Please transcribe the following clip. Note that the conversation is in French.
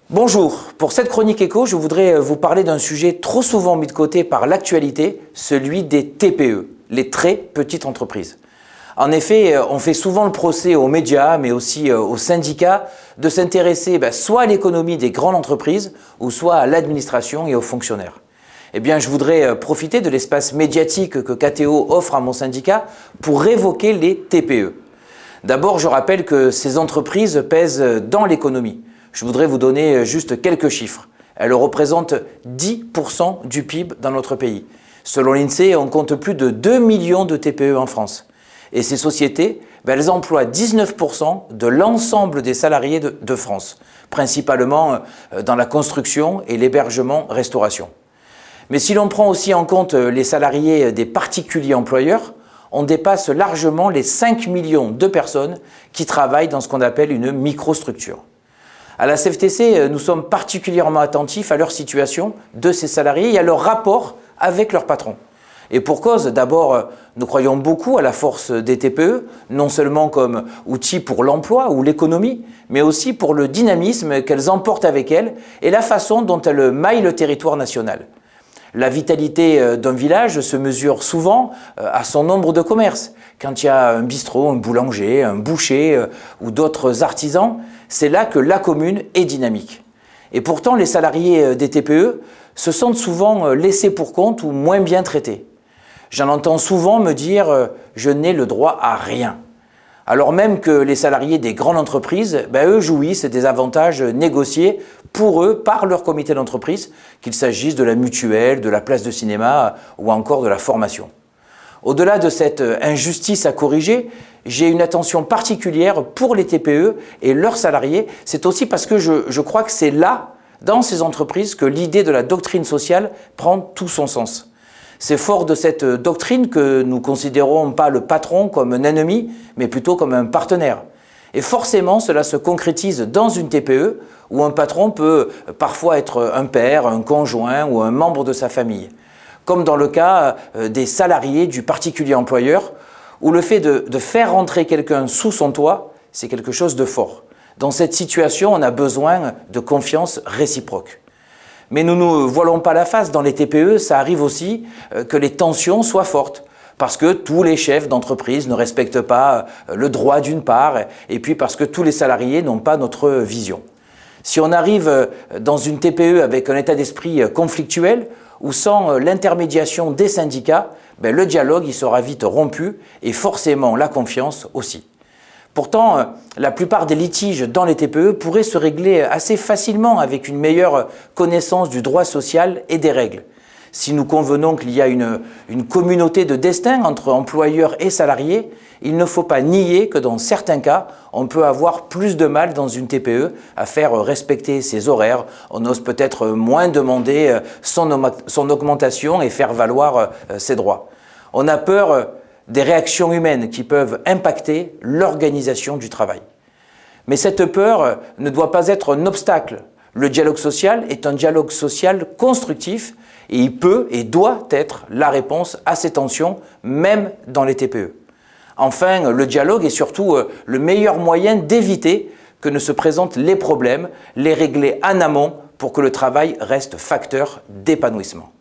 Bonjour, pour cette chronique éco, je voudrais vous parler d'un sujet trop souvent mis de côté par l'actualité, celui des TPE, les très petites entreprises. En effet, on fait souvent le procès aux médias, mais aussi aux syndicats, de s'intéresser soit à l'économie des grandes entreprises, ou soit à l'administration et aux fonctionnaires. Eh bien, je voudrais profiter de l'espace médiatique que KTO offre à mon syndicat pour évoquer les TPE. D'abord, je rappelle que ces entreprises pèsent dans l'économie. Je voudrais vous donner juste quelques chiffres. Elles représentent 10% du PIB dans notre pays. Selon l'INSEE, on compte plus de 2 millions de TPE en France. Et ces sociétés, elles emploient 19% de l'ensemble des salariés de France, principalement dans la construction et l'hébergement-restauration. Mais si l'on prend aussi en compte les salariés des particuliers employeurs, on dépasse largement les 5 millions de personnes qui travaillent dans ce qu'on appelle une microstructure. À la CFTC, nous sommes particulièrement attentifs à leur situation de ces salariés et à leur rapport avec leur patron. Et pour cause, d'abord, nous croyons beaucoup à la force des TPE, non seulement comme outil pour l'emploi ou l'économie, mais aussi pour le dynamisme qu'elles emportent avec elles et la façon dont elles maillent le territoire national. La vitalité d'un village se mesure souvent à son nombre de commerces. Quand il y a un bistrot, un boulanger, un boucher ou d'autres artisans, c'est là que la commune est dynamique. Et pourtant, les salariés des TPE se sentent souvent laissés pour compte ou moins bien traités. J'en entends souvent me dire « je n'ai le droit à rien ». Alors même que les salariés des grandes entreprises, eux jouissent des avantages négociés pour eux par leur comité d'entreprise, qu'il s'agisse de la mutuelle, de la place de cinéma ou encore de la formation. Au-delà de cette injustice à corriger, j'ai une attention particulière pour les TPE et leurs salariés. C'est aussi parce que je crois que c'est là, dans ces entreprises, que l'idée de la doctrine sociale prend tout son sens. C'est fort de cette doctrine que nous considérons pas le patron comme un ennemi, mais plutôt comme un partenaire. Et forcément, cela se concrétise dans une TPE où un patron peut parfois être un père, un conjoint ou un membre de sa famille. Comme dans le cas des salariés du particulier employeur, où le fait de faire rentrer quelqu'un sous son toit, c'est quelque chose de fort. Dans cette situation, on a besoin de confiance réciproque. Mais nous ne voilons pas la face, dans les TPE, ça arrive aussi que les tensions soient fortes. Parce que tous les chefs d'entreprise ne respectent pas le droit d'une part, et puis parce que tous les salariés n'ont pas notre vision. Si on arrive dans une TPE avec un état d'esprit conflictuel, ou sans l'intermédiation des syndicats, le dialogue il sera vite rompu et forcément la confiance aussi. Pourtant, la plupart des litiges dans les TPE pourraient se régler assez facilement avec une meilleure connaissance du droit social et des règles. Si nous convenons qu'il y a une communauté de destin entre employeurs et salariés, il ne faut pas nier que dans certains cas, on peut avoir plus de mal dans une TPE à faire respecter ses horaires. On ose peut-être moins demander son augmentation et faire valoir ses droits. On a peur des réactions humaines qui peuvent impacter l'organisation du travail. Mais cette peur ne doit pas être un obstacle. Le dialogue social est un dialogue social constructif et il peut et doit être la réponse à ces tensions, même dans les TPE. Enfin, le dialogue est surtout le meilleur moyen d'éviter que ne se présentent les problèmes, les régler en amont pour que le travail reste facteur d'épanouissement.